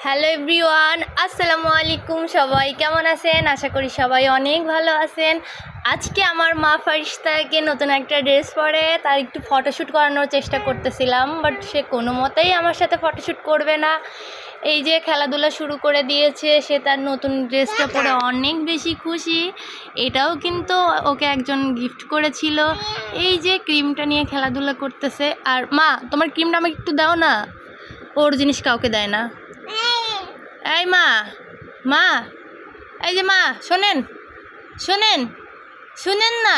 Hello everyone, আসসালামু আলাইকুম। সবাই কেমন আছেন? আশা করি সবাই অনেক ভালো আছেন। আজকে আমার মা ফারিস্তাকে নতুন একটা ড্রেস পরে তার একটু ফটোশ্যুট করানোর চেষ্টা করতেছিলাম, বাট সে কোনো মতেই আমার সাথে ফটোশ্যুট করবে না। এই যে খেলাধুলা শুরু করে দিয়েছে, সে তার নতুন ড্রেসটা পরে অনেক বেশি খুশি। এটাও কিন্তু ওকে একজন গিফট করেছিল। এই যে ক্রিমটা নিয়ে খেলাধুলা করতেছে। আর মা, তোমার ক্রিমটা আমাকে একটু দাও না, ওর জিনিস কাউকে দেয় না। এই মা, মা, এই যে মা, শোনেন শোনেন শুনেন না,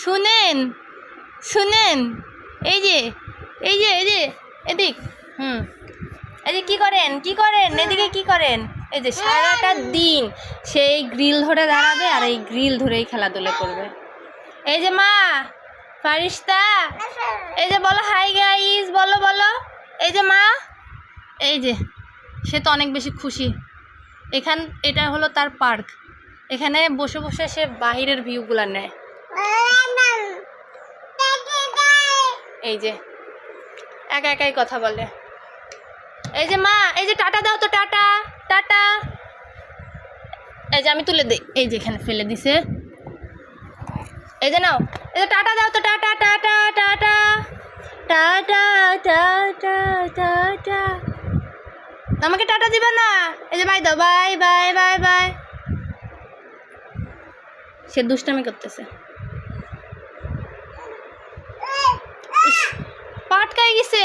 শুনেন শুনেন, এই যে এই যে এই যে এদিক, এই যে কী করেন এদিকে কী করেন? এই যে সারাটা দিন সেই গ্রিল ধরে দাঁড়াবে আর এই গ্রিল ধরেই খেলাধুলা করবে। এই যে মা ফারিস্তা, এই যে বলো হাই গাইস, বলো বলো। এই যে মা, এই যে সে তো অনেক বেশি খুশি। এটা হলো তার পার্ক। এখানে বসে বসে সে বাহিরের ভিউগুলো নেয়। এই যে একা একাই কথা বলে। এই যে মা, এই যে টাটা দাও তো, টাটা টাটা। এই যে আমি তুলে দিই, এই যে এখানে ফেলে দিছে। এই যে নাও, এই যে টাটা দাও তো, tata tata tata tata tata tata. আমাকে টাটা দিবা না? এই যে বাই দাও, বাই বাই বাই বাই। সে দুষ্টামি করতেছে। পাটকাই গেছে।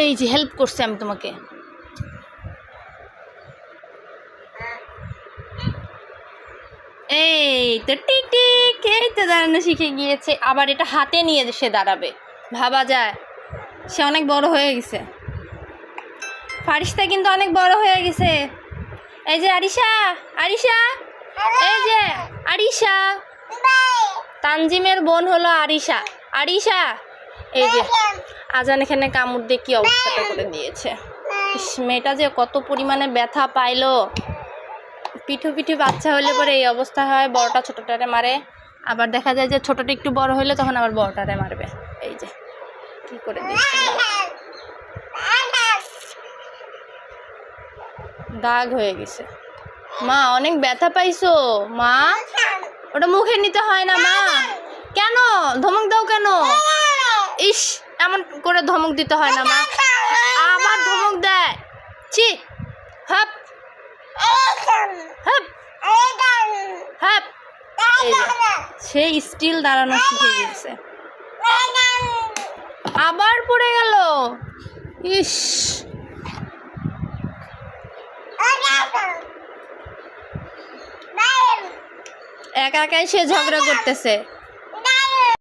এই যে হেল্প করছে আমি তোমাকে। এই তো টিক টিক, এই তো দাঁড়ানো শিখে গিয়েছে। আবার এটা হাতে নিয়ে সে দাঁড়াবে, ভাবা যায়। সে অনেক বড় হয়ে গেছে। ফারিস্তা কিন্তু অনেক বড় হয়ে গেছে। এই যে আরিশা, আরিশা, এই যে আরিশা, তানজিমের বোন হলো আরিশা। আরিশা, এই যে আজান এখানে কামড় দিয়ে কি অবস্থাটা করে দিয়েছে। মেয়েটা যে কত পরিমাণে ব্যথা পাইলো। পিঠু পিঠু বাচ্চা হলে পরে এই অবস্থা হয়, বড়টা ছোটটারে মারে। আবার দেখা যায় যে ছোটটা একটু বড় হইলে তখন আবার বড়টারে মারবে। এই যে কি করে দিচ্ছে, দাগ হয়ে গেছে। মা অনেক ব্যথা পাইছো মা? ওটা মুখে নিতে হয় না মা। কেন ধমক দাও কেন? ইস, এমন করে ধমক দিতে হয় না মা। আবার ধমক দেয়, ছি। হাপ হাপ হাপ। এই যে সে স্টিল দাঁড়ানো শিখে গেছে। আবার পড়ে গেল। ইস, একা একাই সে ঝগড়া করতেছে।